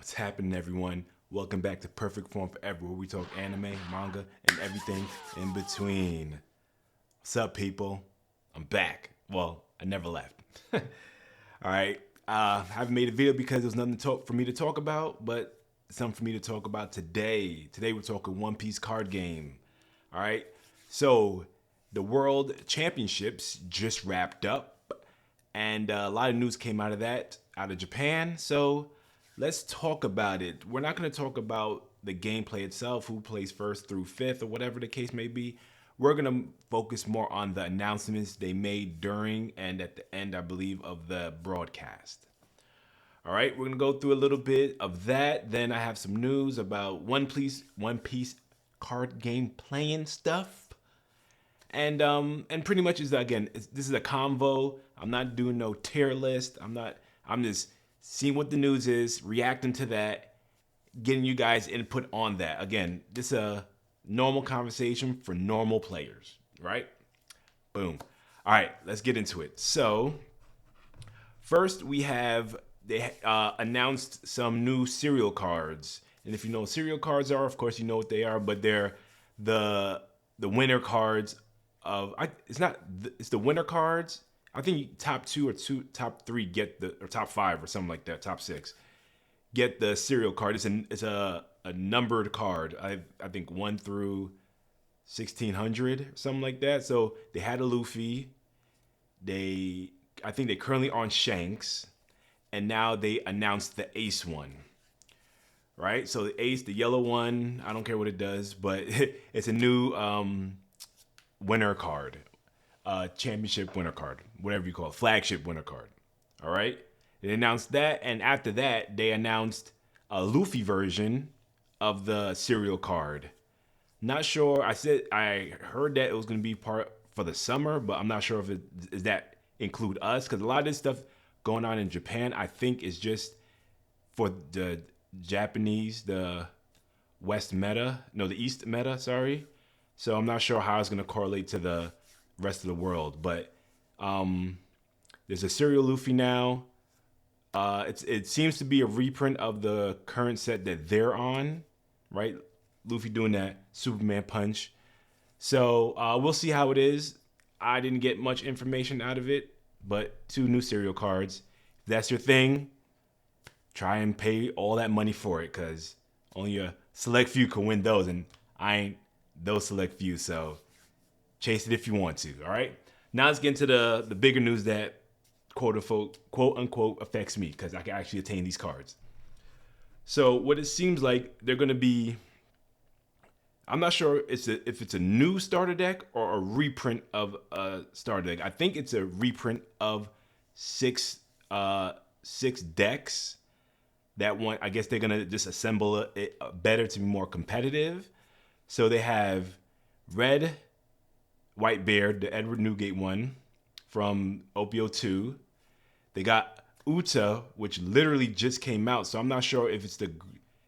What's happening, everyone? Welcome back to Perfect Form Forever, where we talk anime, manga, and everything in between. What's up, people? I'm back. Well, I never left. All right. I haven't made a video because there was nothing for me to talk about, but something for me to talk about today. Today we're talking One Piece card game. All right. So the World Championships just wrapped up, and a lot of news came out of that, out of Japan. So let's talk about it. We're not going to talk about the gameplay itself, who plays first through fifth, or whatever the case may be. We're going to focus more on the announcements they made during and at the end, I believe, of the broadcast. All right, we're going to go through a little bit of that. Then I have some news about One Piece card game playing stuff. And pretty much is this is a convo. I'm not doing no tier list. I'm just seeing what the news is, reacting to that, getting you guys input on that. Again, this is a normal conversation for normal players, right? Boom. All right, let's get into it. So first they announced some new serial cards. And if you know what serial cards are, of course you know what they are, but they're the winner cards of it's the winner cards. I think top top three get or top five or something like that, top six get the serial card. It's a numbered card. I think 1 through 1600, something like that. So they had a Luffy. I think they currently on Shanks, and now they announced the Ace one. Right? So the Ace, the yellow one, I don't care what it does, but it's a new winner card. Championship winner card, whatever you call it, flagship winner card. All right. They announced that, and after that, they announced a Luffy version of the serial card. Not sure. I heard that it was going to be part for the summer, but I'm not sure if does that include us, because a lot of this stuff going on in Japan, I think, is just for the Japanese, the West meta, no, the East meta. Sorry. So I'm not sure how it's going to correlate to the rest of the world, but there's a serial Luffy now. It seems to be a reprint of the current set that they're on, right? Luffy doing that Superman punch. So we'll see how it is. I didn't get much information out of it, but 2 new serial cards. If that's your thing, try and pay all that money for it, because only a select few can win those, and I ain't those select few, so chase it if you want to. All right. Now let's get into the bigger news that quote unquote affects me, because I can actually attain these cards. So what it seems like they're going to be, I'm not sure if it's a new starter deck or a reprint of a starter deck. I think it's a reprint of six decks. That one, I guess they're going to just assemble it better to be more competitive. So they have Red Whitebeard, the Edward Newgate one from OPO 2. They got Uta, which literally just came out. So I'm not sure if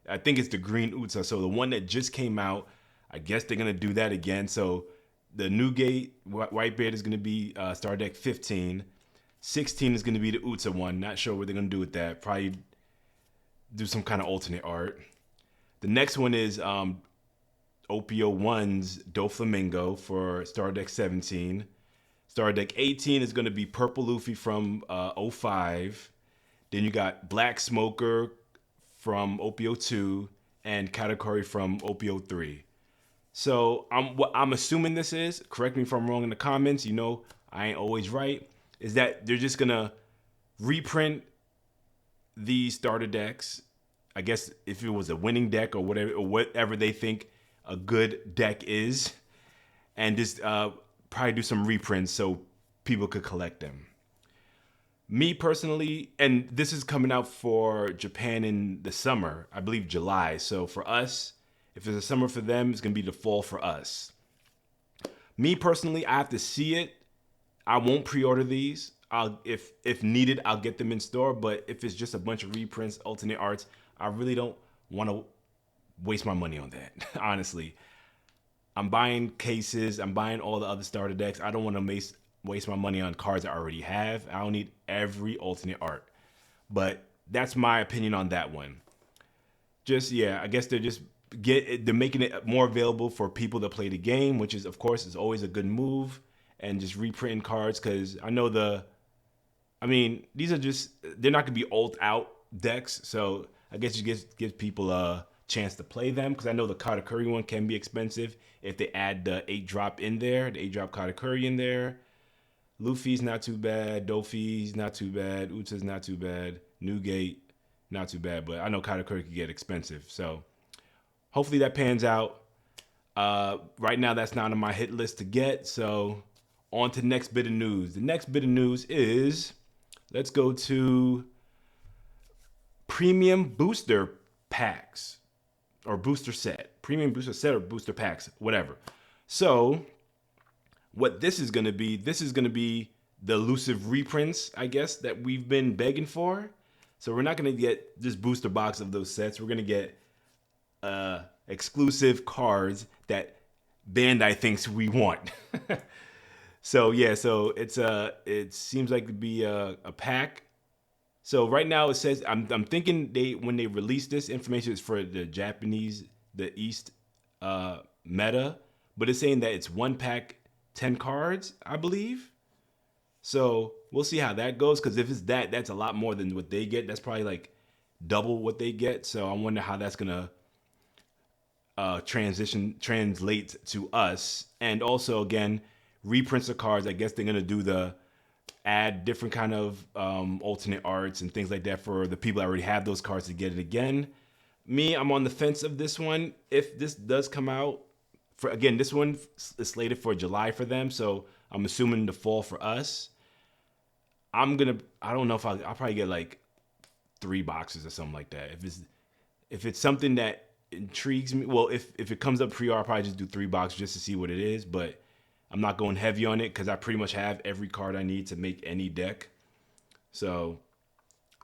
I think it's the green Uta. So the one that just came out, I guess they're going to do that again. So the Newgate Whitebeard is going to be Star Deck 15. 16 is going to be the Uta one. Not sure what they're going to do with that. Probably do some kind of alternate art. The next one is OPO 1's Doflamingo for Star Deck 17. Star Deck 18 is going to be Purple Luffy from 05. Then you got Black Smoker from OPO 2 and Katakuri from OPO 3. So what I'm assuming this is, correct me if I'm wrong in the comments, you know I ain't always right, is that they're just going to reprint these starter decks. I guess if it was a winning deck or whatever they think a good deck is, and just probably do some reprints so people could collect them. Me personally, and this is coming out for Japan in the summer, I believe July. So for us, if it's a summer for them, it's going to be the fall for us. Me personally, I have to see it. I won't pre-order these. If needed, I'll get them in store. But if it's just a bunch of reprints, alternate arts, I really don't want to waste my money on that, honestly. I'm buying cases. I'm buying all the other starter decks. I don't want to waste my money on cards I already have. I don't need every alternate art. But that's my opinion on that one. just I guess they're making it more available for people to play the game, which is of course is always a good move, and just reprinting cards because I know these are just they're not gonna be ult out decks, so I guess you give people a chance to play them because I know the Katakuri one can be expensive if they add the 8-drop in there, the 8-drop Katakuri in there. Luffy's not too bad, Dofi's not too bad, Uta's not too bad, Newgate not too bad, but I know Katakuri could get expensive, so hopefully that pans out. Right now that's not on my hit list to get, so on to the next bit of news. The next bit of news is, let's go to premium booster packs or booster set. Premium booster set or booster packs, whatever. So what this is going to be the elusive reprints, I guess, that we've been begging for. So we're not going to get this booster box of those sets. We're going to get exclusive cards that Bandai thinks we want. So it seems like it'd be a pack. So right now it says I'm thinking when they release this information is for the Japanese, the East meta, but it's saying that it's 1 pack, 10 cards, I believe. So we'll see how that goes, because if it's that's a lot more than what they get. That's probably like double what they get. So I wonder how that's gonna translate to us. And also again, reprints of cards. I guess they're gonna do add different kind of alternate arts and things like that for the people that already have those cards to get it again. I'm on the fence of this one. If this does come out, this one is slated for July for them, so I'm assuming the fall for us. I don't know if I'll probably get like 3 boxes or something like that. If it's something that intrigues me, well, if it comes up pre-order, I'll probably just do 3 boxes just to see what it is, but I'm not going heavy on it because I pretty much have every card I need to make any deck. So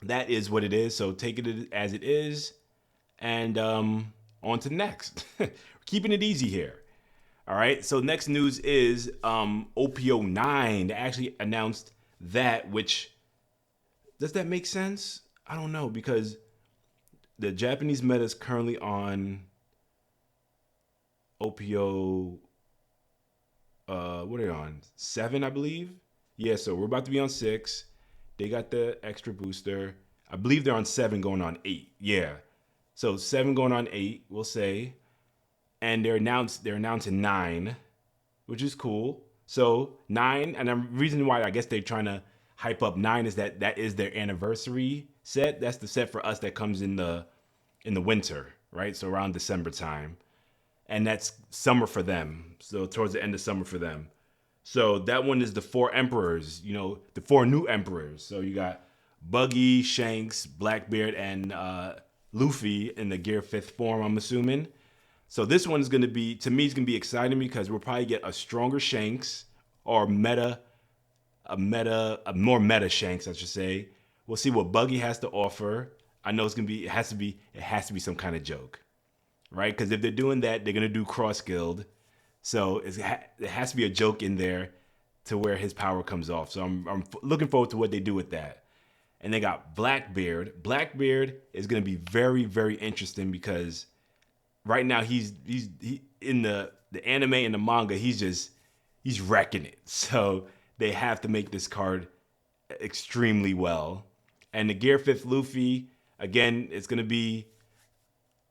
that is what it is. So take it as it is. And on to next. Keeping it easy here. All right. So next news is OPO9. They actually announced that, which, does that make sense? I don't know, because the Japanese meta is currently on OPO. What are they on? 7, I believe. Yeah, so we're about to be on 6. They got the extra booster. I believe they're on 7 going on 8. Yeah. So 7 going on 8, we'll say. And they're announcing 9, which is cool. So 9, and the reason why I guess they're trying to hype up 9 is that is their anniversary set. That's the set for us that comes in the winter, right? So around December time. And that's summer for them. So towards the end of summer for them. So that one is the 4 emperors, the 4 new emperors. So you got Buggy, Shanks, Blackbeard, and Luffy in the Gear 5th form, I'm assuming. So this one is going to be, to me, it's going to be exciting because we'll probably get a stronger Shanks or a more meta Shanks, I should say. We'll see what Buggy has to offer. I know it has to be some kind of joke. Right? Because if they're doing that, they're going to do cross guild. So it has to be a joke in there to where his power comes off. So I'm looking forward to what they do with that. And they got Blackbeard. Blackbeard is going to be very, very interesting because right now he's in the anime and the manga, he's wrecking it. So they have to make this card extremely well. And the Gear 5th Luffy, again, it's going to be,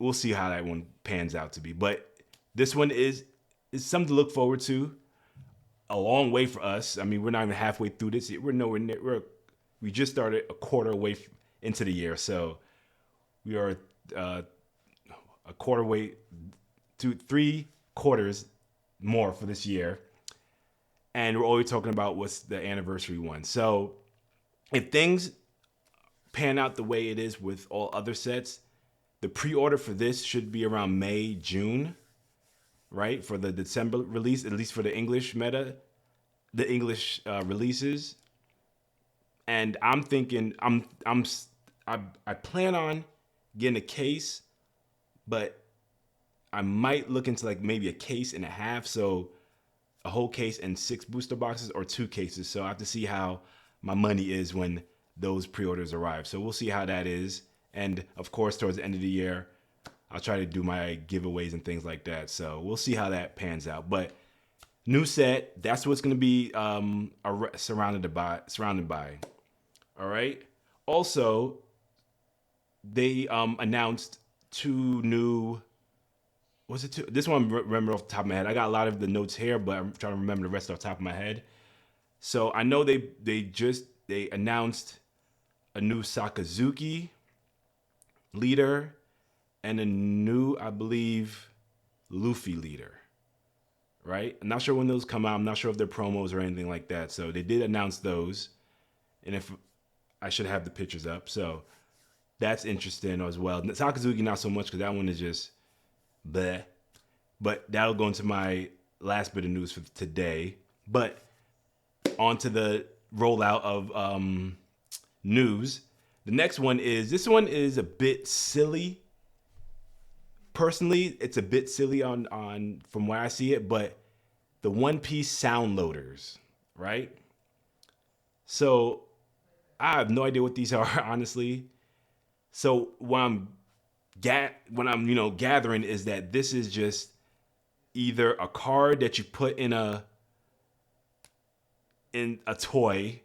we'll see how that one pans out to be. But this one is something to look forward to. A long way for us. I mean, we're not even halfway through this. We're nowhere near. We just started a quarter way into the year. So we are a quarter way to 3 quarters more for this year. And we're always talking about what's the anniversary one. So if things pan out the way it is with all other sets, the pre-order for this should be around May, June, right? For the December release, at least for the English meta, the English releases. And I'm thinking, I plan on getting a case, but I might look into like maybe a case and a half. So a whole case and 6 booster boxes or 2 cases. So I have to see how my money is when those pre-orders arrive. So we'll see how that is. And of course, towards the end of the year, I'll try to do my giveaways and things like that. So we'll see how that pans out. But new set, that's what's going to be surrounded by. All right. Also, they announced two new. Was it two? This one I remember off the top of my head. I got a lot of the notes here, but I'm trying to remember the rest off the top of my head. So I know they announced a new Sakazuki leader and a new, I believe, Luffy leader. Right? I'm not sure when those come out. I'm not sure if they're promos or anything like that. So they did announce those. And if I should have the pictures up. So that's interesting as well. Sakazuki, not so much because that one is just bleh. But that'll go into my last bit of news for today. But on to the rollout of news. The next one is, this one is a bit silly. Personally, it's a bit silly on from where I see it, but the One Piece sound loaders, right? So I have no idea what these are, honestly. So what I'm gathering is that this is just either a card that you put in a toy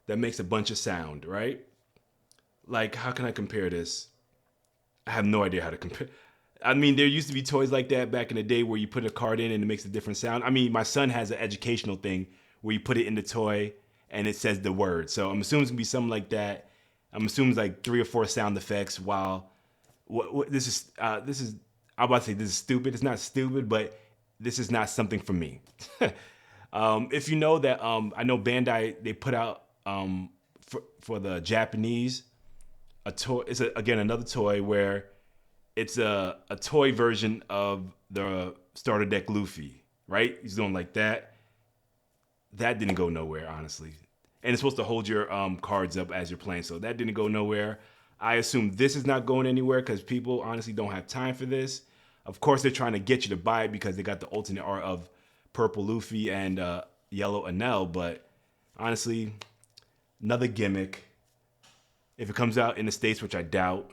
that makes a bunch of sound, right? Like, how can I compare this? I have no idea how to compare. I mean, there used to be toys like that back in the day where you put a card in and it makes a different sound. I mean, my son has an educational thing where you put it in the toy and it says the word. So I'm assuming it's gonna be something like that. I'm assuming it's like 3 or 4 sound effects. While this is I'm about to say this is stupid. It's not stupid, but this is not something for me. If you know that, I know Bandai, they put out for the Japanese a toy. It's again another toy where it's a toy version of the starter deck Luffy, right? He's doing like that. That didn't go nowhere, honestly. And it's supposed to hold your cards up as you're playing, so that didn't go nowhere. I assume this is not going anywhere because people honestly don't have time for this. Of course, they're trying to get you to buy it because they got the alternate art of purple Luffy and yellow Enel, but honestly, another gimmick. If it comes out in the States, which I doubt,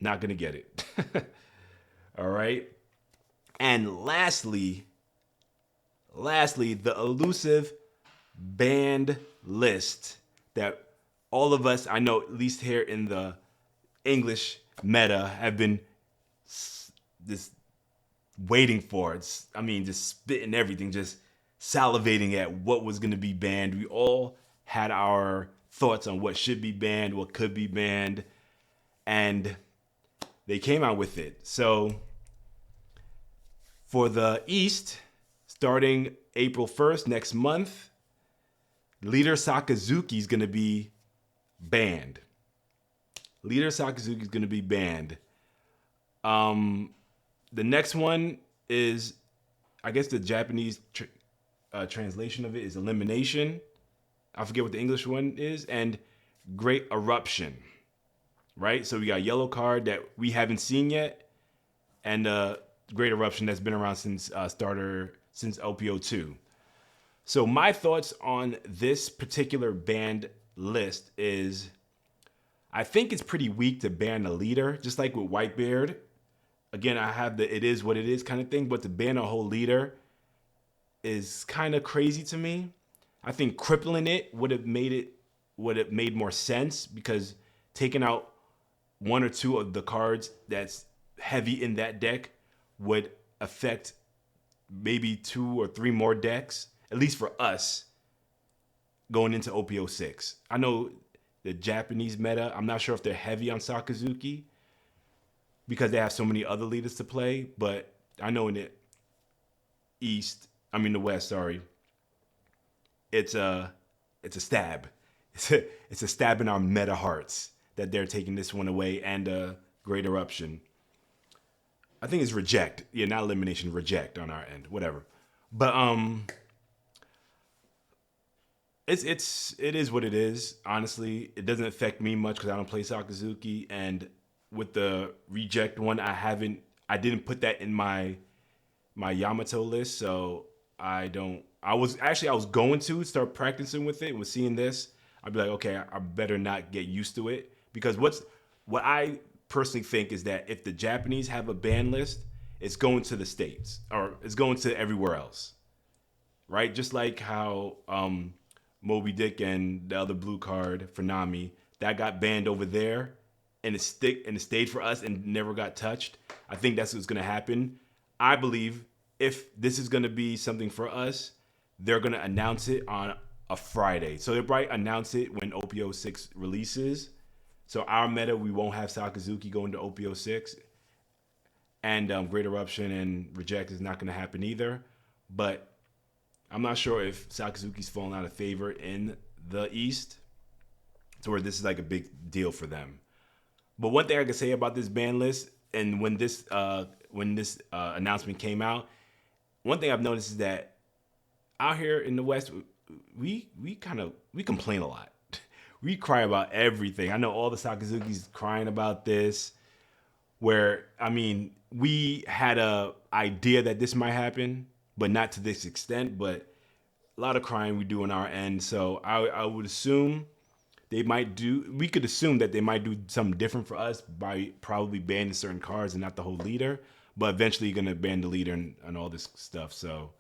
not gonna get it. All right. And lastly, the elusive banned list that all of us, I know, at least here in the English meta, have been just waiting for. Just spitting everything, just salivating at what was gonna be banned. We all had our thoughts on what should be banned, what could be banned, and they came out with it. So for the East, starting April 1st, next month, Leader Sakazuki is going to be banned. Leader Sakazuki is going to be banned. The next one is, I guess the Japanese translation of it is Elimination. I forget what the English one is. And Great Eruption. Right? So we got Yellow Card that we haven't seen yet, and Great Eruption that's been around since OPO 2. So my thoughts on this particular banned list is, I think it's pretty weak to ban a leader, just like with Whitebeard. Again, I have the it is what it is kind of thing, but to ban a whole leader is kind of crazy to me. I think crippling it would have made more sense, because taking out 1 or 2 of the cards that's heavy in that deck would affect maybe 2 or 3 more decks, at least for us, going into OPO 6. I know the Japanese meta, I'm not sure if they're heavy on Sakazuki because they have so many other leaders to play, but I know in the the West, sorry, it's a stab. It's a stab in our meta hearts that they're taking this one away, and Great Eruption. I think it's reject. Yeah, not elimination, reject on our end. Whatever. But it is what it is. Honestly, it doesn't affect me much because I don't play Sakazuki, and with the reject one, I didn't put that in my Yamato list, so I was going to start practicing with it. Was seeing this, I'd be like, okay, I better not get used to it, because what I personally think is that if the Japanese have a ban list, it's going to the States or it's going to everywhere else, right? Just like how Moby Dick and the other blue card for Nami that got banned over there, and it stayed for us and never got touched. I think that's what's gonna happen. I believe if this is gonna be something for us, they're gonna announce it on a Friday. So they'll probably announce it when OPO 6 releases. So our meta, we won't have Sakazuki going to OPO 6, and Great Eruption and Reject is not gonna happen either. But I'm not sure if Sakazuki's fallen out of favor in the East to where this is like a big deal for them. But one thing I can say about this ban list, and when this announcement came out, one thing I've noticed is that out here in the West, we complain a lot. We cry about everything. I know all the Sakazukis crying about this. Where I mean, we had a idea that this might happen, but not to this extent. But a lot of crying we do on our end. So I would assume we could assume that they might do something different for us by probably banning certain cards and not the whole leader, but eventually you're going to ban the leader and all this stuff. So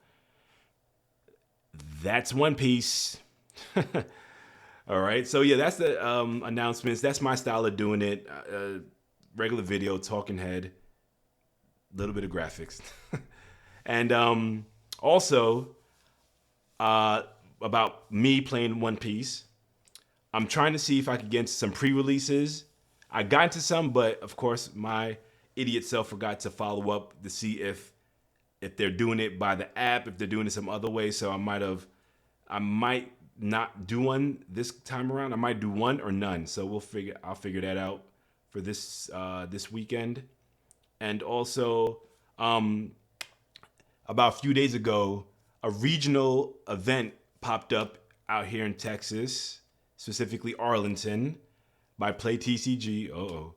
that's One Piece. All right. So yeah, that's the announcements. That's my style of doing it. Regular video, talking head, a little bit of graphics. And also about me playing One Piece. I'm trying to see if I could get into some pre-releases. I got into some, but of course my idiot self forgot to follow up to see if they're doing it by the app, if they're doing it some other way. So I might not do one this time around. I might do one or none. So I'll figure that out for this weekend. And also about a few days ago, a regional event popped up out here in Texas, specifically Arlington, by Play TCG.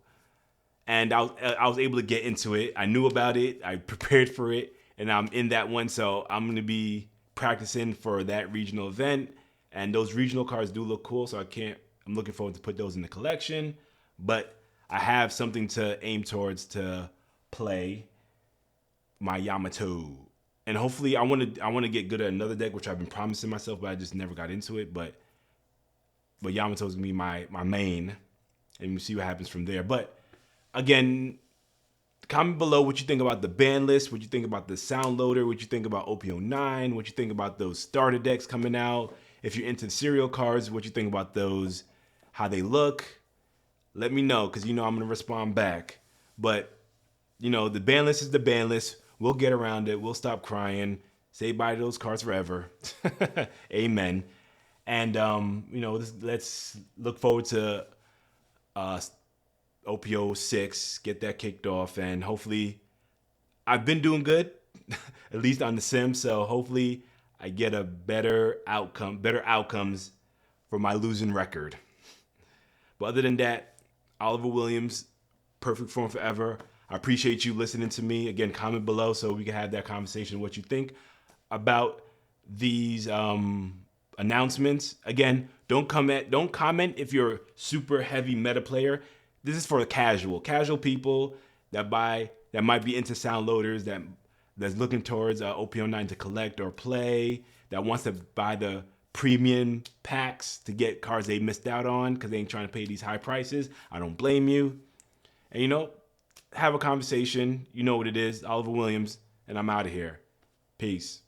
And I was able to get into it. I knew about it. I prepared for it, and I'm in that one. So I'm going to be practicing for that regional event. And those regional cards do look cool. So I'm looking forward to put those in the collection. But I have something to aim towards to play my Yamato. And hopefully I want to get good at another deck, which I've been promising myself, but I just never got into it. But Yamato's gonna be my main, and we'll see what happens from there. But again, comment below what you think about the ban list, what you think about the sound loader, what you think about OPO9, what you think about those starter decks coming out. If you're into the serial cards, what you think about those, how they look. Let me know, because I'm gonna respond back. But the ban list is the ban list. We'll get around it. We'll stop crying. Say bye to those cards forever. Amen. And let's look forward to OPO 6, get that kicked off, and hopefully I've been doing good, at least on the sim. So hopefully I get a better outcomes for my losing record. But other than that, Oliver Williams, Perfect Form Forever. I appreciate you listening to me. Again, comment below so we can have that conversation, what you think about these announcements. Again, don't comment if you're a super heavy meta player. This is for the casual people that might be into sound loaders, that's looking towards OPO9 to collect or play, that wants to buy the premium packs to get cards they missed out on because they ain't trying to pay these high prices. I don't blame you. And have a conversation. You know what it is. Oliver Williams, and I'm out of here. Peace.